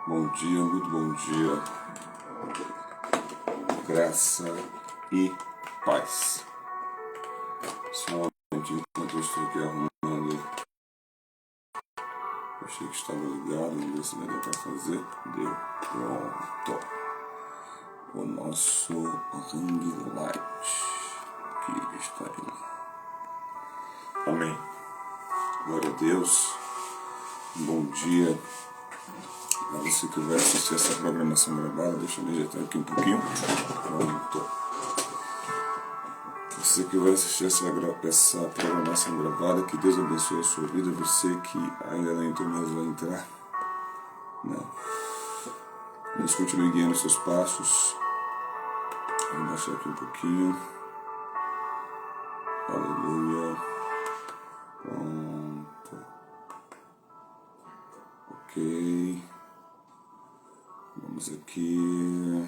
Bom dia, muito bom dia. Graça e paz. Só um momentinho enquanto eu estou aqui arrumando. Achei que estava ligado, vamos ver se vai dar para fazer. Deu. Pronto. O nosso ring light. Aqui está ele. Amém. Glória a Deus. Bom dia. Para você que vai assistir essa programação gravada, deixa eu me ajeitar aqui um pouquinho. Pronto. Você que vai assistir essa programação gravada, que Deus abençoe a sua vida. Você que ainda não entrou, mas vai entrar. Deus continue guiando os seus passos. Vou baixar aqui um pouquinho. Aleluia. Pronto. Ok. Vamos aqui.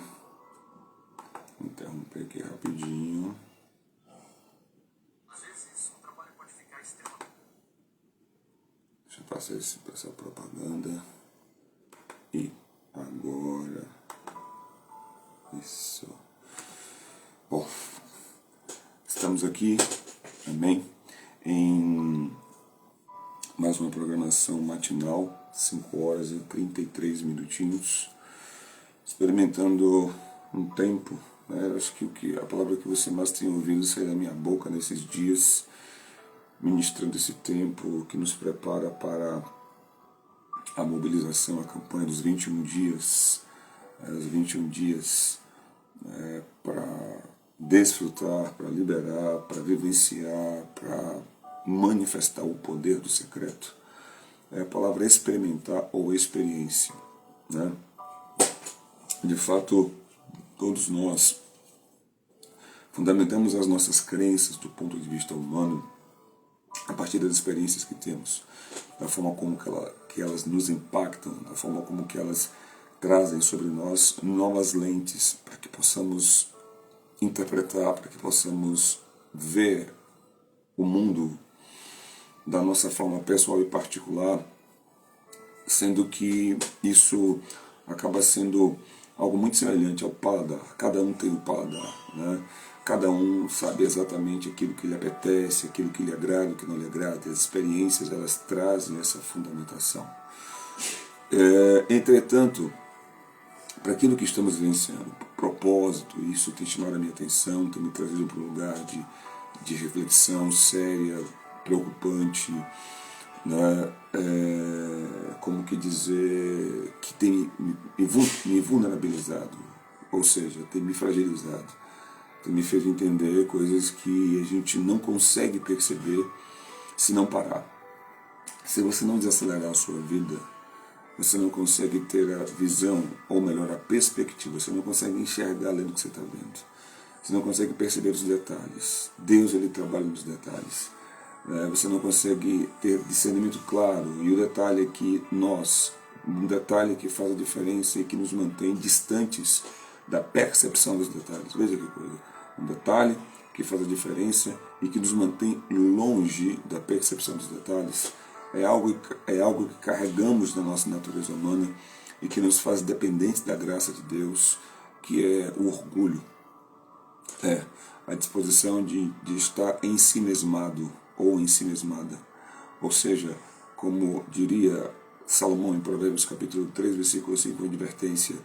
Interromper aqui rapidinho. Deixa eu passar essa propaganda. E agora. Isso. Bom. Estamos aqui, amém, em mais uma programação matinal, 5 horas e 33 minutinhos, experimentando um tempo, né? Acho que a palavra que você mais tem ouvido sair da minha boca nesses dias, ministrando esse tempo que nos prepara para a mobilização, a campanha dos 21 dias, os 21 dias para desfrutar, para liberar, para vivenciar, para manifestar o poder do secreto. É a palavra experimentar ou experiência, né? De fato, todos nós fundamentamos as nossas crenças do ponto de vista humano a partir das experiências que temos, da forma como que elas nos impactam, da forma como que elas trazem sobre nós novas lentes para que possamos interpretar, para que possamos ver o mundo da nossa forma pessoal e particular, sendo que isso acaba sendo algo muito semelhante ao paladar. Cada um tem um paladar, né? Cada um sabe exatamente aquilo que lhe apetece, aquilo que lhe agrada, o que não lhe agrada. As experiências, elas trazem essa fundamentação. Entretanto, para aquilo que estamos vivenciando, propósito, isso tem chamado a minha atenção, tem me trazido para um lugar de reflexão séria, preocupante, né? Como que dizer, que tem me vulnerabilizado, ou seja, tem me fragilizado, tem me feito entender coisas que a gente não consegue perceber se não parar. Se você não desacelerar a sua vida, você não consegue ter a visão, ou melhor, a perspectiva, você não consegue enxergar além do que você está vendo. Você não consegue perceber os detalhes. Deus, ele trabalha nos detalhes. Você não consegue ter discernimento claro. E o detalhe é que um detalhe que faz a diferença e que nos mantém distantes da percepção dos detalhes. Veja que coisa. Um detalhe que faz a diferença e que nos mantém longe da percepção dos detalhes. É algo que carregamos na nossa natureza humana e que nos faz dependentes da graça de Deus, que é o orgulho. A disposição de estar ensimesmado ou ensimesmada. Ou seja, como diria Salomão em Provérbios capítulo 3, versículo 5, uma advertência,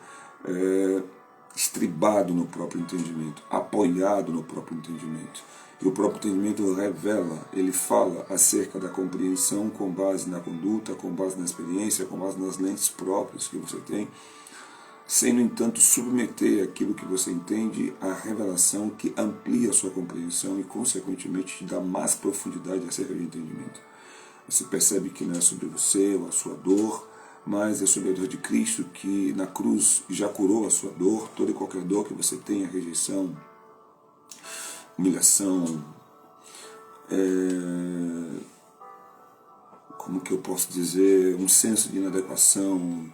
estribado no próprio entendimento, apoiado no próprio entendimento. E o próprio entendimento revela, ele fala acerca da compreensão com base na conduta, com base na experiência, com base nas lentes próprias que você tem, sem, no entanto, submeter aquilo que você entende à revelação que amplia a sua compreensão e, consequentemente, te dá mais profundidade acerca do entendimento. Você percebe que não é sobre você ou a sua dor, mas é sobre a dor de Cristo, que na cruz já curou a sua dor, toda e qualquer dor que você tenha, rejeição, humilhação, como que eu posso dizer, um senso de inadequação,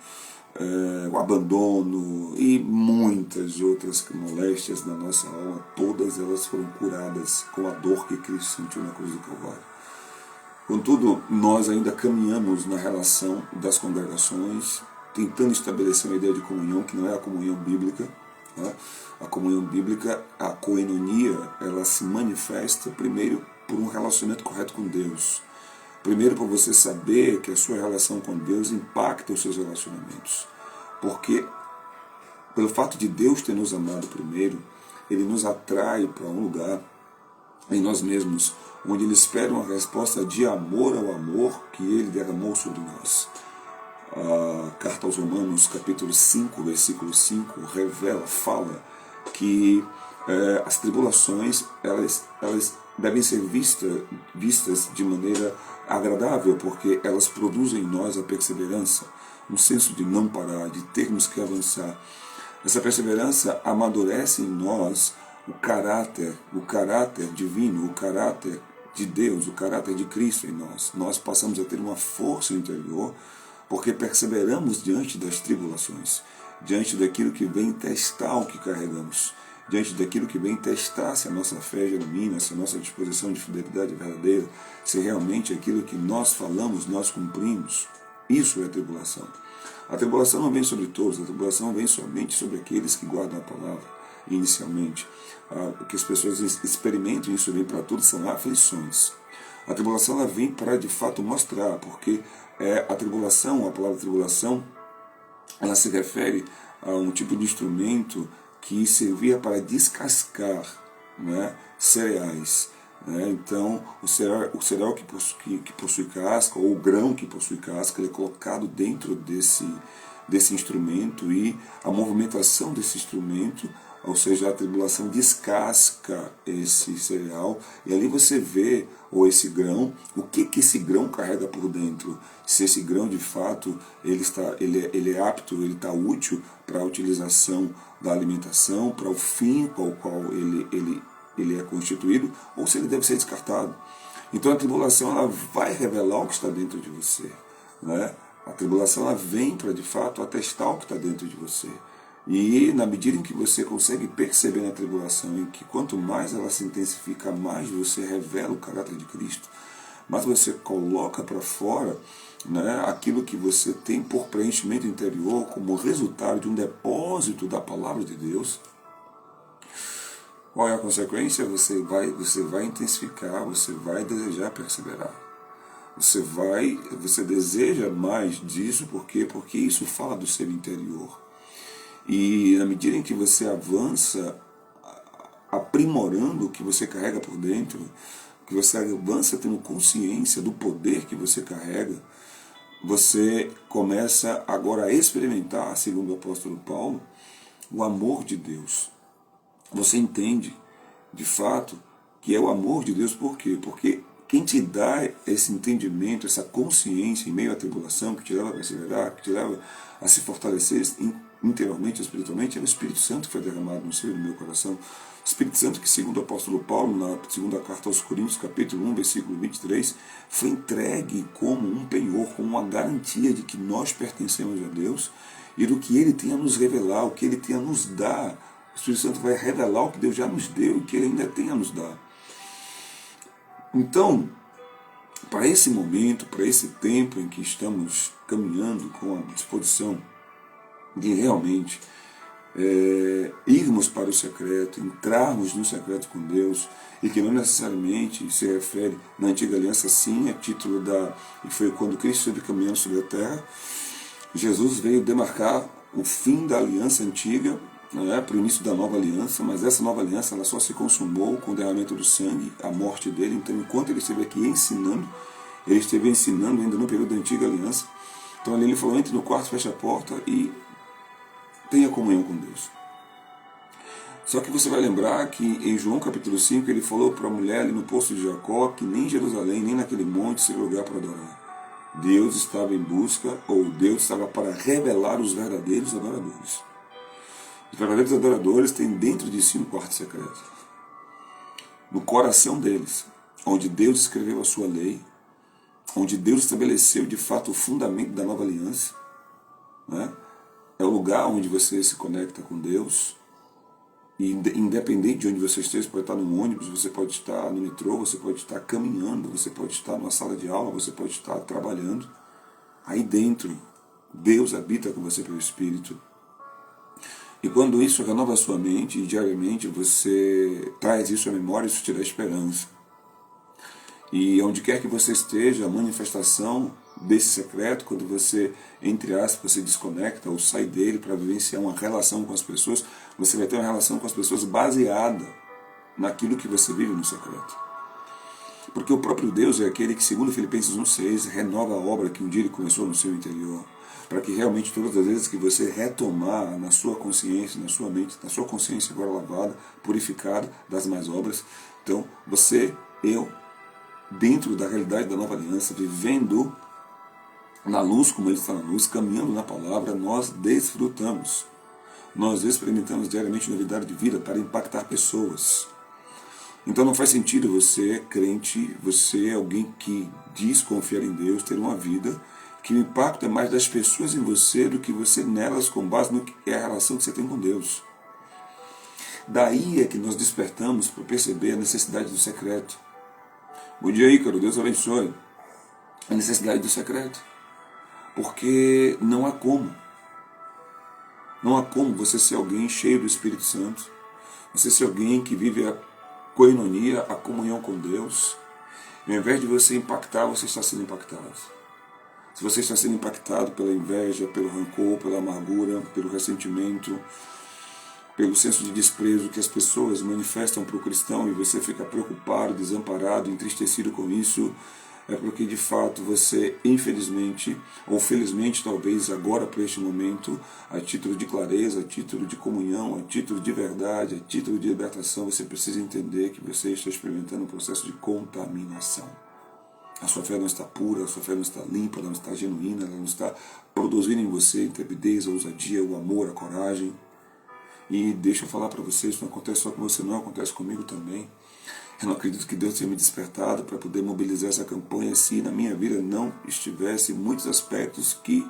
o abandono e muitas outras moléstias na nossa alma, todas elas foram curadas com a dor que Cristo sentiu na cruz do Calvário. Contudo, nós ainda caminhamos na relação das congregações tentando estabelecer uma ideia de comunhão que não é a comunhão bíblica. Né? A comunhão bíblica, a koinonia, ela se manifesta primeiro por um relacionamento correto com Deus. Primeiro por você saber que a sua relação com Deus impacta os seus relacionamentos. Porque pelo fato de Deus ter nos amado primeiro, Ele nos atrai para um lugar em nós mesmos, onde Ele espera uma resposta de amor ao amor que Ele derramou sobre nós. A carta aos Romanos, capítulo 5, versículo 5, fala que as tribulações elas devem ser vistas de maneira agradável, porque elas produzem em nós a perseverança, um senso de não parar, de termos que avançar. Essa perseverança amadurece em nós o caráter divino, o caráter de Deus, o caráter de Cristo em nós. Nós passamos a ter uma força interior porque perseveramos diante das tribulações, diante daquilo que vem testar o que carregamos, diante daquilo que vem testar se a nossa fé germina, se a nossa disposição de fidelidade é verdadeira, se realmente aquilo que nós falamos, nós cumprimos. Isso é tribulação. A tribulação não vem sobre todos, a tribulação vem somente sobre aqueles que guardam a palavra, inicialmente. O que as pessoas experimentam, isso vem para todos, são aflições. A tribulação ela vem para, de fato, mostrar, porque a tribulação, a palavra tribulação, ela se refere a um tipo de instrumento que servia para descascar, né, cereais. Então, o cereal que possui casca, ou o grão que possui casca, ele é colocado dentro desse instrumento, e a movimentação desse instrumento, ou seja, a tribulação descasca esse cereal, e ali você vê, ou esse grão, o que esse grão carrega por dentro. Se esse grão, de fato, ele é apto, ele está útil para a utilização da alimentação, para o fim para o qual ele é constituído, ou se ele deve ser descartado. Então a tribulação ela vai revelar o que está dentro de você. Né? A tribulação ela vem para, de fato, atestar o que está dentro de você. E na medida em que você consegue perceber na tribulação, em que quanto mais ela se intensifica, mais você revela o caráter de Cristo, mais você coloca para fora, né, aquilo que você tem por preenchimento interior como resultado de um depósito da palavra de Deus. Qual é a consequência? Você vai intensificar, você vai desejar perseverar. Você deseja mais disso, por quê? Porque isso fala do seu interior. E na medida em que você avança, aprimorando o que você carrega por dentro, que você avança tendo consciência do poder que você carrega, você começa agora a experimentar, segundo o apóstolo Paulo, o amor de Deus. Você entende, de fato, que é o amor de Deus. Por quê? Porque quem te dá esse entendimento, essa consciência em meio à tribulação, que te leva a perseverar, que te leva a se fortalecer interiormente, espiritualmente, é o Espírito Santo que foi derramado no seu e no meu coração. O Espírito Santo que, segundo o apóstolo Paulo, na segunda carta aos Coríntios, capítulo 1, versículo 23, foi entregue como um penhor, como uma garantia de que nós pertencemos a Deus e do que Ele tem a nos revelar, o que Ele tem a nos dar. O Espírito Santo vai revelar o que Deus já nos deu e o que Ele ainda tem a nos dar. Então, para esse momento, para esse tempo em que estamos caminhando com a disposição de realmente irmos para o secreto, entrarmos no secreto com Deus, e que não necessariamente se refere na antiga aliança, sim, é título e foi quando Cristo esteve caminhando sobre a terra, Jesus veio demarcar o fim da aliança antiga, para o início da nova aliança, mas essa nova aliança ela só se consumou com o derramamento do sangue, a morte dele. Então, enquanto ele esteve aqui ensinando, ele esteve ensinando ainda no período da antiga aliança. Então ali ele falou: entre no quarto, feche a porta e tenha comunhão com Deus. Só que você vai lembrar que em João capítulo 5 ele falou para a mulher ali no poço de Jacó que nem em Jerusalém, nem naquele monte seria lugar para adorar. Deus estava em busca, ou Deus estava para revelar os verdadeiros adoradores. Os verdadeiros adoradores têm dentro de si um quarto secreto. No coração deles, onde Deus escreveu a sua lei, onde Deus estabeleceu de fato o fundamento da nova aliança, né? É o lugar onde você se conecta com Deus, e independente de onde você esteja, você pode estar num ônibus, você pode estar no metrô, você pode estar caminhando, você pode estar numa sala de aula, você pode estar trabalhando. Aí dentro, Deus habita com você pelo Espírito. E quando isso renova a sua mente, e diariamente você traz isso à memória, isso te dá esperança. E onde quer que você esteja, a manifestação desse secreto, quando você, entre aspas, se desconecta ou sai dele para vivenciar uma relação com as pessoas, você vai ter uma relação com as pessoas baseada naquilo que você vive no secreto. Porque o próprio Deus é aquele que, segundo Filipenses 1,6, renova a obra que um dia ele começou no seu interior, para que realmente todas as vezes que você retomar na sua consciência, na sua mente, na sua consciência agora lavada, purificada das más obras, então você, eu, dentro da realidade da nova aliança, vivendo na luz como ele está na luz, caminhando na palavra, nós desfrutamos. Nós experimentamos diariamente novidade de vida para impactar pessoas. Então não faz sentido você, crente, você, alguém que diz confiar em Deus, ter uma vida que o impacto é mais das pessoas em você do que você nelas, com base no que é a relação que você tem com Deus. Daí é que nós despertamos para perceber a necessidade do secreto. Bom dia, Ícaro, Deus abençoe. A necessidade do secreto. Porque não há como. Não há como você ser alguém cheio do Espírito Santo, você ser alguém que vive a koinonia, a comunhão com Deus, e ao invés de você impactar, você está sendo impactado. Se você está sendo impactado pela inveja, pelo rancor, pela amargura, pelo ressentimento, pelo senso de desprezo que as pessoas manifestam para o cristão e você fica preocupado, desamparado, entristecido com isso, é porque de fato você, infelizmente, ou felizmente talvez agora para este momento, a título de clareza, a título de comunhão, a título de verdade, a título de libertação, você precisa entender que você está experimentando um processo de contaminação. A sua fé não está pura, a sua fé não está limpa, ela não está genuína, ela não está produzindo em você a intrepidez, a ousadia, o amor, a coragem. E deixa eu falar para vocês, isso não acontece só com você, não acontece comigo também. Eu não acredito que Deus tenha me despertado para poder mobilizar essa campanha se na minha vida não estivesse muitos aspectos que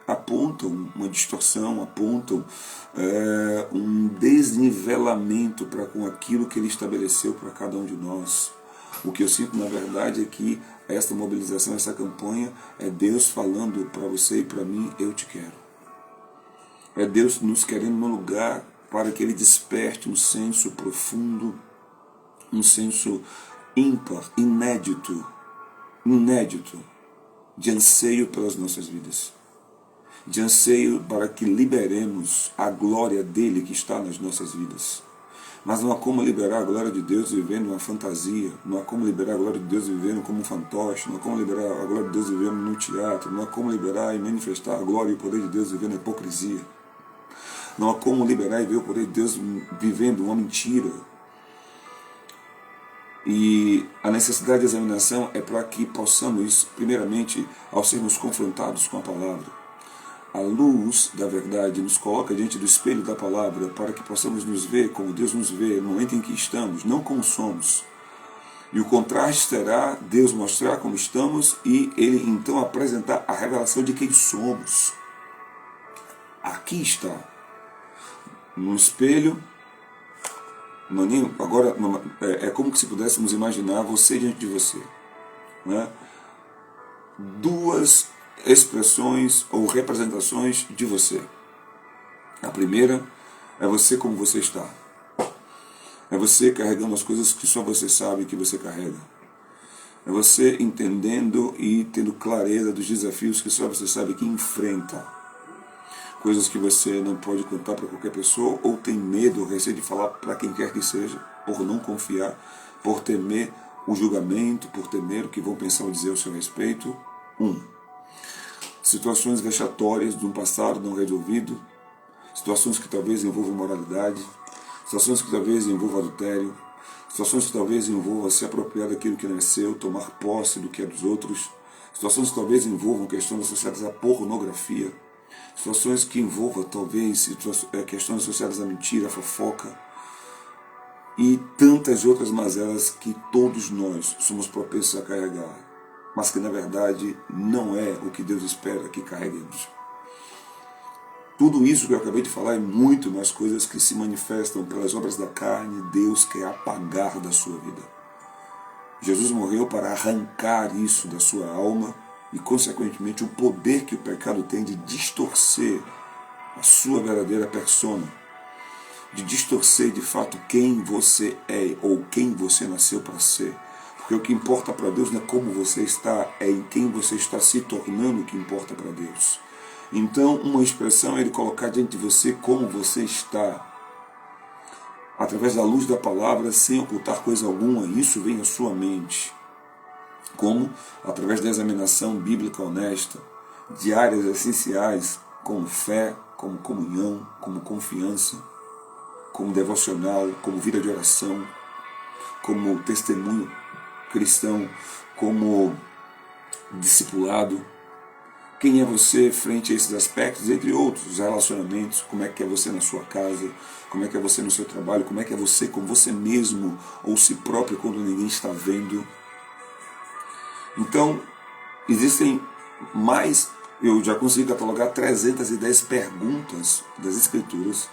apontam uma distorção, apontam um desnivelamento para com aquilo que Ele estabeleceu para cada um de nós. O que eu sinto, na verdade, é que esta mobilização, essa campanha, é Deus falando para você e para mim, eu te quero. É Deus nos querendo no lugar para que Ele desperte um senso profundo, um senso ímpar, inédito, de anseio pelas nossas vidas. De anseio para que liberemos a glória dele que está nas nossas vidas. Mas não há como liberar a glória de Deus vivendo uma fantasia, não há como liberar a glória de Deus vivendo como um fantoche, não há como liberar a glória de Deus vivendo no teatro, não há como liberar e manifestar a glória e o poder de Deus vivendo a hipocrisia. Não há como liberar e ver o poder de Deus vivendo uma mentira. E a necessidade de examinação é para que possamos, primeiramente, ao sermos confrontados com a palavra, a luz da verdade nos coloca diante do espelho da palavra para que possamos nos ver como Deus nos vê no momento em que estamos, não como somos. E o contraste será Deus mostrar como estamos e Ele então apresentar a revelação de quem somos. Aqui está. No espelho, agora é como se pudéssemos imaginar você diante de você. Né? Duas expressões ou representações de você. A primeira é você como você está. É você carregando as coisas que só você sabe que você carrega. É você entendendo e tendo clareza dos desafios que só você sabe que enfrenta. Coisas que você não pode contar para qualquer pessoa ou tem medo ou receio de falar para quem quer que seja, por não confiar, por temer o julgamento, por temer o que vão pensar ou dizer ao seu respeito. Situações vexatórias de um passado não resolvido, situações que talvez envolvam moralidade, situações que talvez envolvam adultério, situações que talvez envolvam se apropriar daquilo que não é seu, tomar posse do que é dos outros, situações que talvez envolvam questões associadas à pornografia, situações que envolvam talvez questões associadas à mentira, à fofoca e tantas outras mazelas que todos nós somos propensos a carregar, mas que na verdade não é o que Deus espera que carreguemos. Tudo isso que eu acabei de falar e muito mais coisas que se manifestam pelas obras da carne, Deus quer apagar da sua vida. Jesus morreu para arrancar isso da sua alma e, consequentemente, o poder que o pecado tem de distorcer a sua verdadeira persona, de distorcer de fato quem você é ou quem você nasceu para ser. Porque o que importa para Deus não é como você está, é em quem você está se tornando que importa para Deus. Então, uma expressão é Ele colocar diante de você como você está, através da luz da palavra, sem ocultar coisa alguma. Isso vem à sua mente. Como? Através da examinação bíblica honesta, de áreas essenciais, como fé, como comunhão, como confiança, como devocional, como vida de oração, como testemunho cristão, como discipulado. Quem é você frente a esses aspectos, entre outros, os relacionamentos, como é que é você na sua casa, como é que é você no seu trabalho, como é que é você com você mesmo ou si próprio quando ninguém está vendo. Então, existem mais, eu já consegui catalogar 310 perguntas das Escrituras,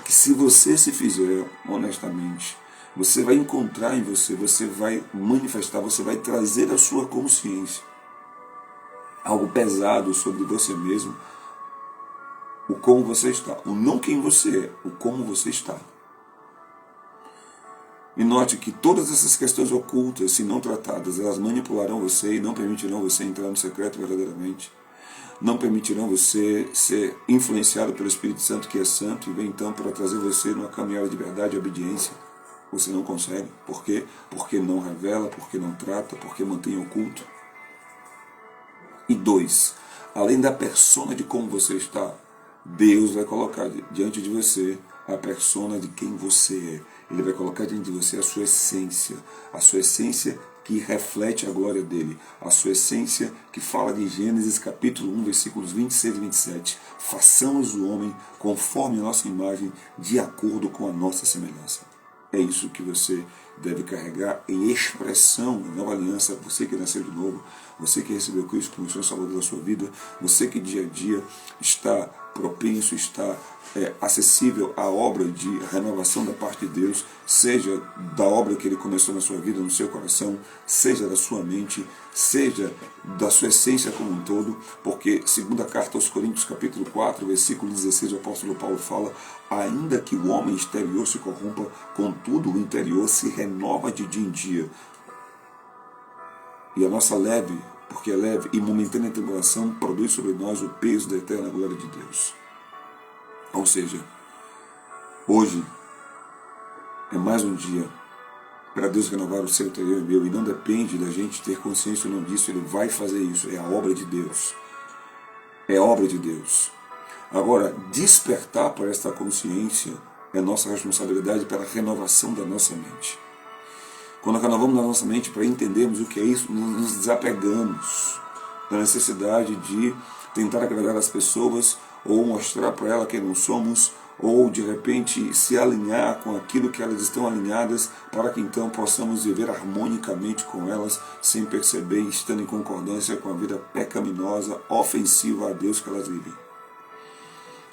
que se você se fizer honestamente, você vai encontrar em você, você vai manifestar, você vai trazer à sua consciência algo pesado sobre você mesmo, o como você está, o não quem você é, o como você está. E note que todas essas questões ocultas, se não tratadas, elas manipularão você e não permitirão você entrar no secreto verdadeiramente. Não permitirão você ser influenciado pelo Espírito Santo, que é santo, e vem então para trazer você numa caminhada de verdade e obediência. Você não consegue. Por quê? Porque não revela, porque não trata, porque mantém oculto. E 2, além da persona de como você está, Deus vai colocar diante de você a persona de quem você é. Ele vai colocar diante de você a sua essência que reflete a glória dele, a sua essência que fala de Gênesis capítulo 1, versículos 26 e 27. Façamos o homem conforme a nossa imagem, de acordo com a nossa semelhança. É isso que você deve carregar em expressão na nova aliança, você que nasceu de novo, você que recebeu Cristo como Senhor Salvador da sua vida, você que dia a dia está propenso, está acessível à obra de renovação da parte de Deus, seja da obra que Ele começou na sua vida, no seu coração, seja da sua mente, seja da sua essência como um todo, porque, segundo a carta aos Coríntios, capítulo 4, versículo 16, o apóstolo Paulo fala: ainda que o homem exterior se corrompa, contudo o interior se renova de dia em dia. E a nossa leve, porque é leve e momentânea tribulação, produz sobre nós o peso da eterna glória de Deus. Ou seja, hoje é mais um dia para Deus renovar o seu interior e meu, e não depende da gente ter consciência ou não disso. Ele vai fazer isso, é a obra de Deus. É a obra de Deus. Agora, despertar para esta consciência é nossa responsabilidade pela renovação da nossa mente. Quando renovamos a nossa mente para entendermos o que é isso, nos desapegamos da necessidade de tentar agradar as pessoas ou mostrar para elas quem não somos, ou de repente se alinhar com aquilo que elas estão alinhadas, para que então possamos viver harmonicamente com elas, sem perceber, estando em concordância com a vida pecaminosa, ofensiva a Deus que elas vivem.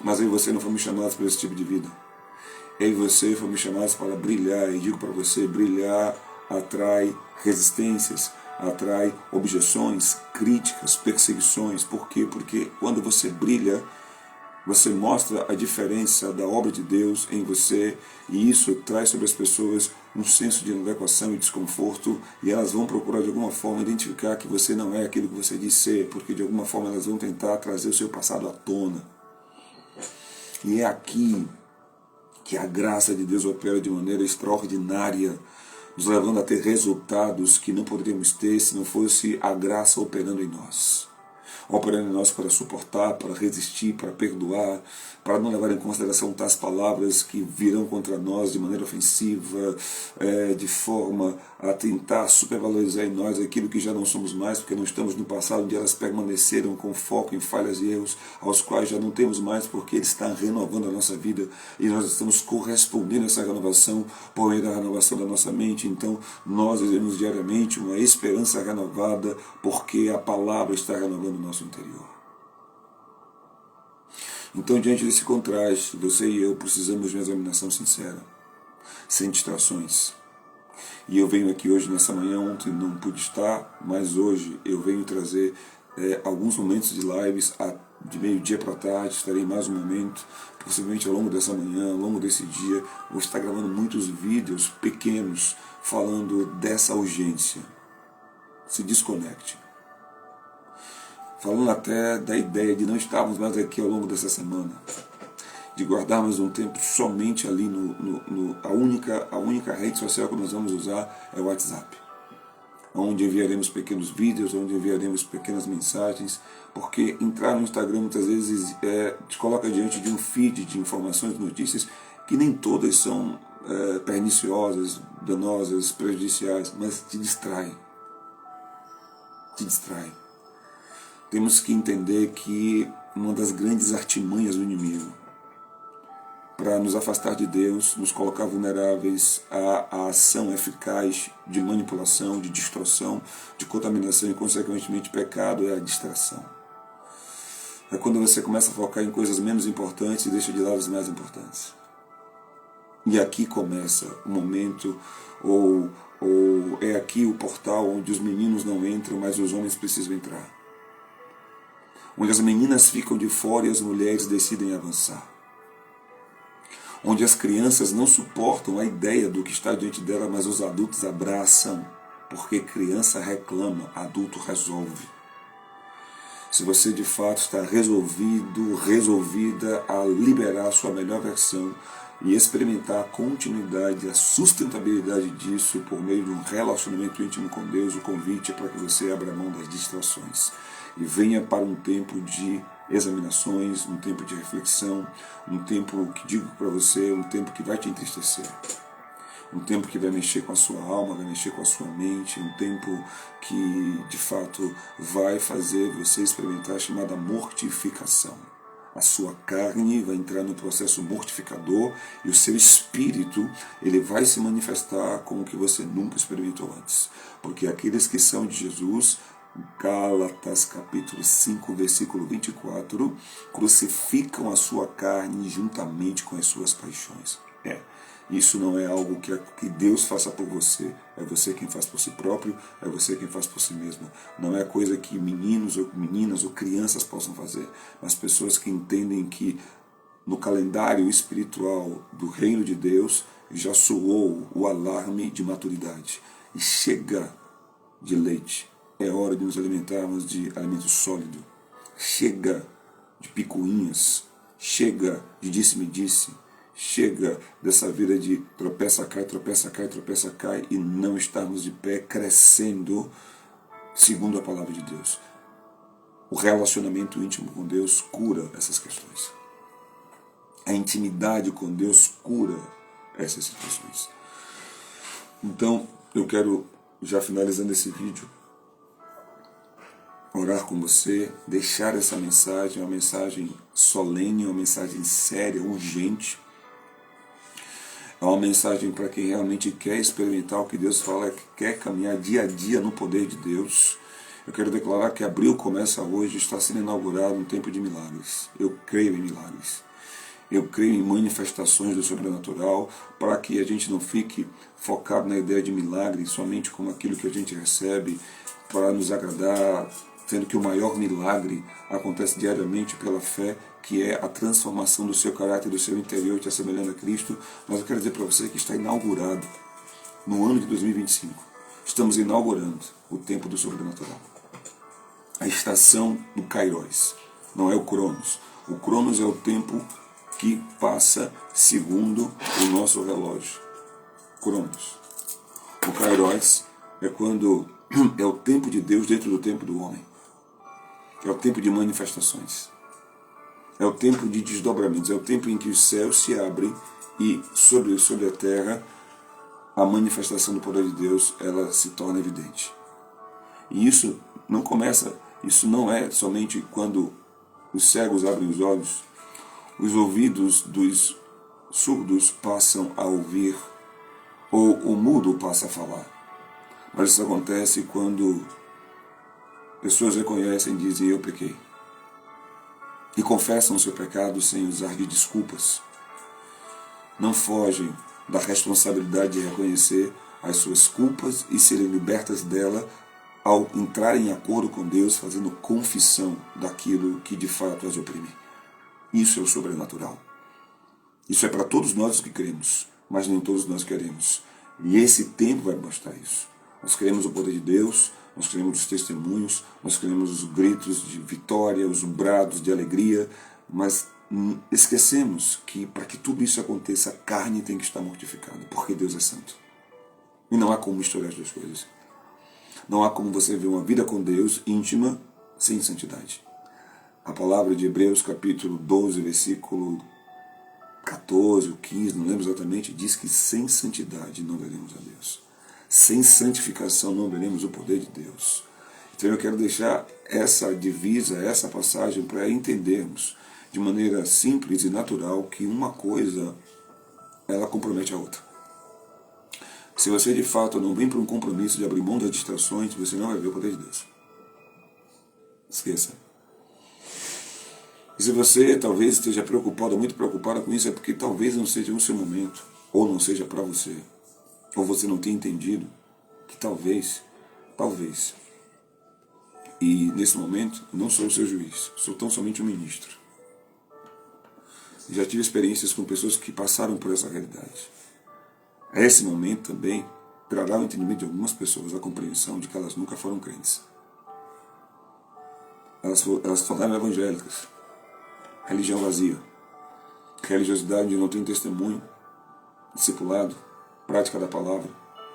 Mas eu e você não fomos chamados para esse tipo de vida. Eu e você fomos chamados para brilhar, e digo para você, brilhar atrai resistências, atrai objeções, críticas, perseguições. Por quê? Porque quando você brilha, você mostra a diferença da obra de Deus em você, e isso traz sobre as pessoas um senso de inadequação e desconforto, e elas vão procurar de alguma forma identificar que você não é aquilo que você diz ser, porque de alguma forma elas vão tentar trazer o seu passado à tona. E é aqui que a graça de Deus opera de maneira extraordinária, nos levando a ter resultados que não poderíamos ter se não fosse a graça operando em nós. Operando em nós para suportar, para resistir, para perdoar, para não levar em consideração tais palavras que virão contra nós de maneira ofensiva, de forma a tentar supervalorizar em nós aquilo que já não somos mais, porque não estamos no passado, onde elas permaneceram com foco em falhas e erros, aos quais já não temos mais, porque Ele está renovando a nossa vida, e nós estamos correspondendo a essa renovação por meio da renovação da nossa mente. Então nós vivemos diariamente uma esperança renovada, porque a palavra está renovando o nosso interior. Então, diante desse contraste, você e eu precisamos de uma examinação sincera, sem distrações. E eu venho aqui hoje, nessa manhã, ontem não pude estar, mas hoje eu venho trazer alguns momentos de lives de meio-dia para tarde, estarei mais um momento, possivelmente ao longo dessa manhã, ao longo desse dia, vou estar gravando muitos vídeos pequenos falando dessa urgência. Se desconecte. Falando até da ideia de não estarmos mais aqui ao longo dessa semana, de guardarmos um tempo somente ali a única rede social que nós vamos usar é o WhatsApp, onde enviaremos pequenos vídeos, onde enviaremos pequenas mensagens, porque entrar no Instagram muitas vezes te coloca diante de um feed de informações, notícias, que nem todas são perniciosas, danosas, prejudiciais, mas te distraem. Te distraem. Temos que entender que uma das grandes artimanhas do inimigo para nos afastar de Deus, nos colocar vulneráveis à ação eficaz de manipulação, de distorção, de contaminação e, consequentemente, pecado, é a distração. É quando você começa a focar em coisas menos importantes e deixa de lado as mais importantes. E aqui começa o momento, ou é aqui o portal onde os meninos não entram, mas os homens precisam entrar. Onde as meninas ficam de fora e as mulheres decidem avançar. Onde as crianças não suportam a ideia do que está diante dela, mas os adultos abraçam, porque criança reclama, adulto resolve. Se você de fato está resolvida a liberar a sua melhor versão e experimentar a continuidade, a sustentabilidade disso por meio de um relacionamento íntimo com Deus, o convite é para que você abra mão das distrações e venha para um tempo de examinações, um tempo de reflexão, um tempo que digo para você, um tempo que vai te entristecer, um tempo que vai mexer com a sua alma, vai mexer com a sua mente, um tempo que de fato vai fazer você experimentar a chamada mortificação. A sua carne vai entrar no processo mortificador e o seu espírito ele vai se manifestar como o que você nunca experimentou antes, porque aqueles que são de Jesus, Gálatas capítulo 5, versículo 24, crucificam a sua carne juntamente com as suas paixões. Isso não é algo que Deus faça por você, é você quem faz por si próprio, é você quem faz por si mesmo. Não é coisa que meninos ou meninas ou crianças possam fazer, mas pessoas que entendem que no calendário espiritual do reino de Deus já soou o alarme de maturidade. E chega de leite. É hora de nos alimentarmos de alimento sólido. Chega de picuinhas. Chega de disse-me-disse. Chega dessa vida de tropeça, cai, tropeça, cai, tropeça, cai e não estarmos de pé crescendo segundo a palavra de Deus. O relacionamento íntimo com Deus cura essas questões. A intimidade com Deus cura essas situações. Então, eu quero, já finalizando esse vídeo, orar com você, deixar essa mensagem, uma mensagem solene, uma mensagem séria, urgente. É uma mensagem para quem realmente quer experimentar o que Deus fala, que quer caminhar dia a dia no poder de Deus. Eu quero declarar que abril começa hoje, está sendo inaugurado um tempo de milagres. Eu creio em milagres. Eu creio em manifestações do sobrenatural, para que a gente não fique focado na ideia de milagre somente como aquilo que a gente recebe para nos agradar, sendo que o maior milagre acontece diariamente pela fé, que é a transformação do seu caráter, do seu interior, te assemelhando a Cristo. Mas eu quero dizer para você que está inaugurado, no ano de 2025, estamos inaugurando o tempo do sobrenatural. A estação do Kairos, não é o Cronos. O Cronos é o tempo que passa segundo o nosso relógio. Cronos. O Kairos é quando é o tempo de Deus dentro do tempo do homem. É o tempo de manifestações. É o tempo de desdobramentos. É o tempo em que os céus se abrem e sobre a terra a manifestação do poder de Deus ela se torna evidente. E isso não é somente quando os cegos abrem os olhos, os ouvidos dos surdos passam a ouvir, ou o mudo passa a falar. Mas isso acontece quando pessoas reconhecem e dizem: eu pequei. E confessam o seu pecado sem usar de desculpas. Não fogem da responsabilidade de reconhecer as suas culpas e serem libertas dela ao entrar em acordo com Deus, fazendo confissão daquilo que de fato as oprime. Isso é o sobrenatural. Isso é para todos nós que cremos, mas nem todos nós queremos. E esse tempo vai mostrar isso. Nós queremos o poder de Deus, nós queremos os testemunhos, nós queremos os gritos de vitória, os brados de alegria, mas esquecemos que para que tudo isso aconteça, a carne tem que estar mortificada, porque Deus é santo. E não há como misturar as duas coisas. Não há como você ver uma vida com Deus íntima sem santidade. A palavra de Hebreus capítulo 12, versículo 14 ou 15, não lembro exatamente, diz que sem santidade não veremos a Deus. Sem santificação não veremos o poder de Deus. Então eu quero deixar essa divisa, essa passagem para entendermos de maneira simples e natural que uma coisa ela compromete a outra. Se você de fato não vem para um compromisso de abrir mão das distrações, você não vai ver o poder de Deus. Esqueça. E se você talvez esteja preocupado, muito preocupada com isso, é porque talvez não seja o seu momento, ou não seja para você, ou você não tenha entendido que talvez, e nesse momento não sou o seu juiz, sou tão somente um ministro. Já tive experiências com pessoas que passaram por essa realidade. Esse momento também trará o entendimento de algumas pessoas, a compreensão de que elas nunca foram crentes. Elas se tornaram evangélicas. Religião vazia. Religiosidade onde não tem testemunho, discipulado, prática da palavra,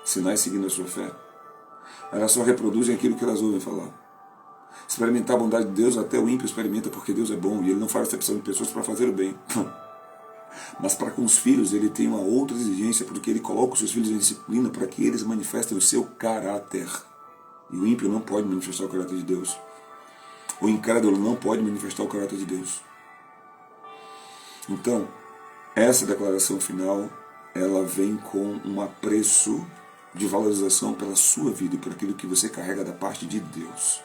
sinais seguindo a sua fé. Elas só reproduzem aquilo que elas ouvem falar. Experimentar a bondade de Deus, até o ímpio experimenta porque Deus é bom e ele não faz acepção de pessoas para fazer o bem. Mas para com os filhos ele tem uma outra exigência, porque ele coloca os seus filhos em disciplina para que eles manifestem o seu caráter. E o ímpio não pode manifestar o caráter de Deus. O incrédulo não pode manifestar o caráter de Deus. Então, essa declaração final, ela vem com um apreço de valorização pela sua vida e por aquilo que você carrega da parte de Deus.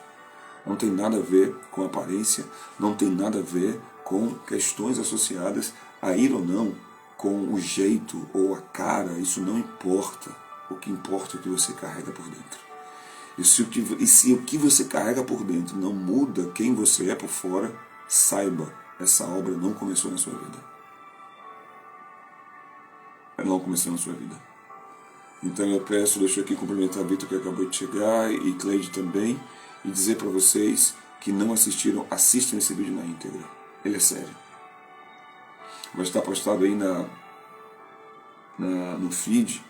Não tem nada a ver com aparência, não tem nada a ver com questões associadas a ir ou não com o jeito ou a cara, isso não importa. O que importa é o que você carrega por dentro. E se o que você carrega por dentro não muda quem você é por fora, saiba, essa obra não começou na sua vida. Ela não começou na sua vida. Então eu peço, deixa eu aqui cumprimentar a Vitor que acabou de chegar e Cleide também, e dizer para vocês que não assistiram, assistam esse vídeo na íntegra. Ele é sério. Vai estar postado aí no feed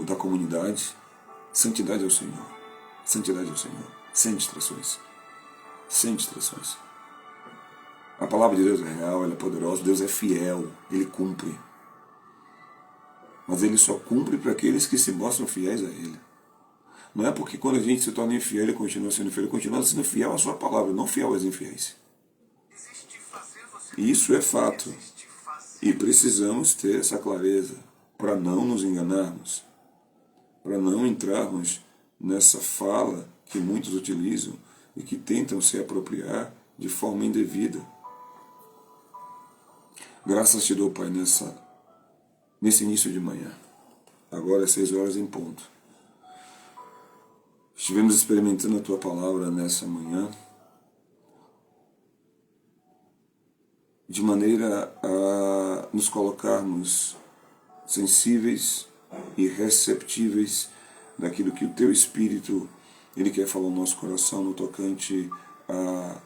da comunidade. Santidade ao Senhor. Santidade ao Senhor. Sem distrações. Sem distrações. A palavra de Deus é real, ela é poderosa, Deus é fiel, Ele cumpre. Mas Ele só cumpre para aqueles que se mostram fiéis a Ele. Não é porque quando a gente se torna infiel, Ele continua sendo fiel, Ele continua sendo fiel à sua palavra, não fiel aos infiéis. Isso é fato. E precisamos ter essa clareza para não nos enganarmos, para não entrarmos nessa fala que muitos utilizam e que tentam se apropriar de forma indevida. Graças te dou, Pai, nesse início de manhã. Agora é 6 horas em ponto. Estivemos experimentando a Tua palavra nessa manhã, de maneira a nos colocarmos sensíveis e receptíveis daquilo que o Teu Espírito Ele quer falar no nosso coração no tocante a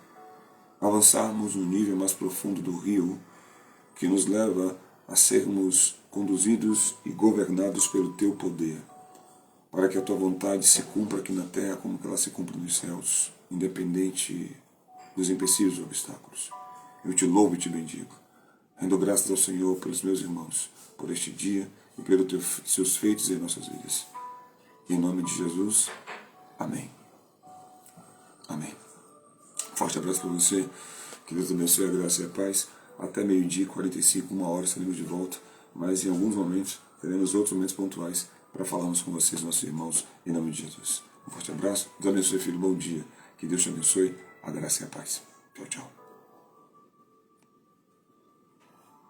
avançarmos no nível mais profundo do rio, que nos leva a sermos conduzidos e governados pelo Teu poder, para que a Tua vontade se cumpra aqui na terra como que ela se cumpre nos céus, independente dos empecilhos e obstáculos. Eu te louvo e te bendigo. Rendo graças ao Senhor pelos meus irmãos, por este dia e pelos seus feitos em nossas vidas. Em nome de Jesus, amém. Amém. Forte abraço para você. Que Deus abençoe a graça e a paz. Até 12h45, 1h, estaremos de volta. Mas em alguns momentos, teremos outros momentos pontuais para falarmos com vocês, nossos irmãos, em nome de Jesus. Um forte abraço. Deus abençoe, filho. Bom dia. Que Deus te abençoe. A graça e a paz. Tchau, tchau.